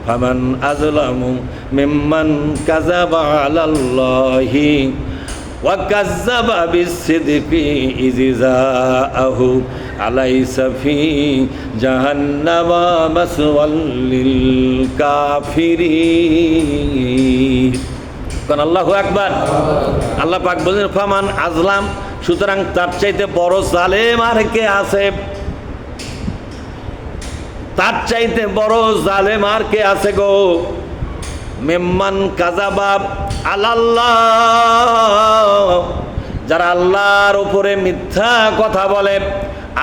ফামান আযলামু মিম্মান কাযাবা আলাল্লাহি ওয়া কাযযাবা বিস-সিদকি ইয জাআহু আলাইসা ফি জাহান্নামা মাসওয়াল লিল কাফিরিন। কারণ আল্লাহু আকবার। আল্লাহ পাক বলেন ফামান আযলাম, সুতরাং তার চাইতে বড় জালেম আর কে আছে? তার চাইতে বড় জালেম আর কে আছে গো? মিম্মান কাযাবা আলাল্লাহ, যারা আল্লাহর উপরে মিথ্যা কথা বলে,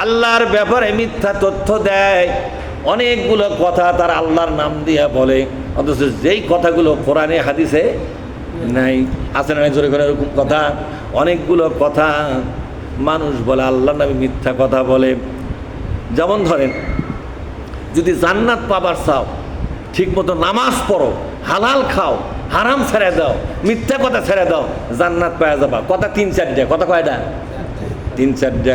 আল্লাহর ব্যাপারে মিথ্যা তথ্য দেয়। অনেকগুলো কথা তারা আল্লাহর নাম দিয়ে বলে, অথচ যেই কথাগুলো কোরআনে হাদিসে নাই। আছে না জোরে করে এরকম কথা? অনেকগুলো কথা মানুষ বলে, আল্লাহর নামে মিথ্যা কথা বলে। যেমন ধরেন, যদি জান্নাত পাবার চাও, ঠিক মতো নামাজ পড়ো, হালাল খাও, হারাম ছেড়ে দাও, মিথ্যা কথা ছেড়ে দাও, জান্নাত পাওয়া যাবা। কথা 3-4টা, কথা কয়টা? 3-4টা।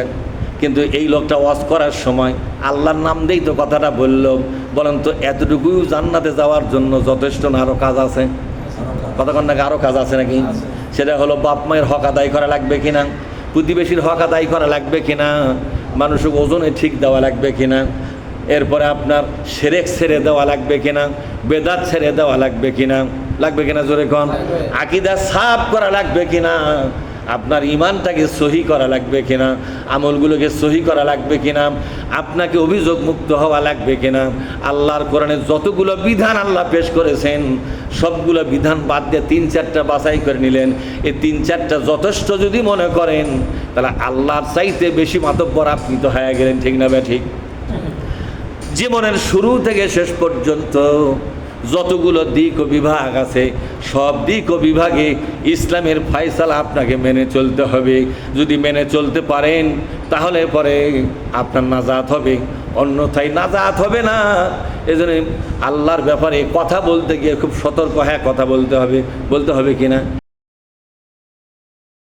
কিন্তু এই লোকটা ওয়াজ করার সময় আল্লাহর নাম দিয়েই তো কথাটা বলল। বলেন তো এতটুকু জান্নাতে যাওয়ার জন্য যথেষ্ট না আরও কাজ আছে? কতক্ষণ নাকি আরও কাজ আছে নাকি? সেটা হলো বাপ মায়ের হক আদায় করা লাগবে কিনা, প্রতিবেশীর হক আদায় করা লাগবে কিনা, মানুষকে ওজনে ঠিক দেওয়া লাগবে কিনা, এরপরে আপনার শিরক ছেড়ে দেওয়া লাগবে কিনা, বেদাত ছেড়ে দেওয়া লাগবে কিনা, লাগবে কিনা জোরে কোন? আকীদা সাফ করা লাগবে কিনা, আপনার ইমানটাকে সহি করা লাগবে কিনা, আমলগুলোকে সহি করা লাগবে কিনা, আপনাকে অভিযোগ মুক্ত হওয়া লাগবে কিনা। আল্লাহর কোরআনে যতগুলো বিধান আল্লাহ পেশ করেছেন, সবগুলো বিধান বাদ দিয়ে 3-4টা বাছাই করে নিলেন। এই 3-4টা যথেষ্ট যদি মনে করেন, তাহলে আল্লাহর চাইতে বেশি মাতব্বর আপনি তো হয়ে গেলেন, ঠিক না বে ঠিক? জীবনের শুরু থেকে শেষ পর্যন্ত যতগুলো দিক ও বিভাগ আছে, সব দিক ও বিভাগে ইসলামের ফয়সালা আপনাকে মেনে চলতে হবে। যদি মেনে চলতে পারেন তাহলে পরে আপনার নাজাত হবে, অন্যথায় নাজাত হবে না। এজন্য আল্লাহর ব্যাপারে কথা বলতে গিয়ে খুব সতর্ক হয়ে কথা বলতে হবে কিনা।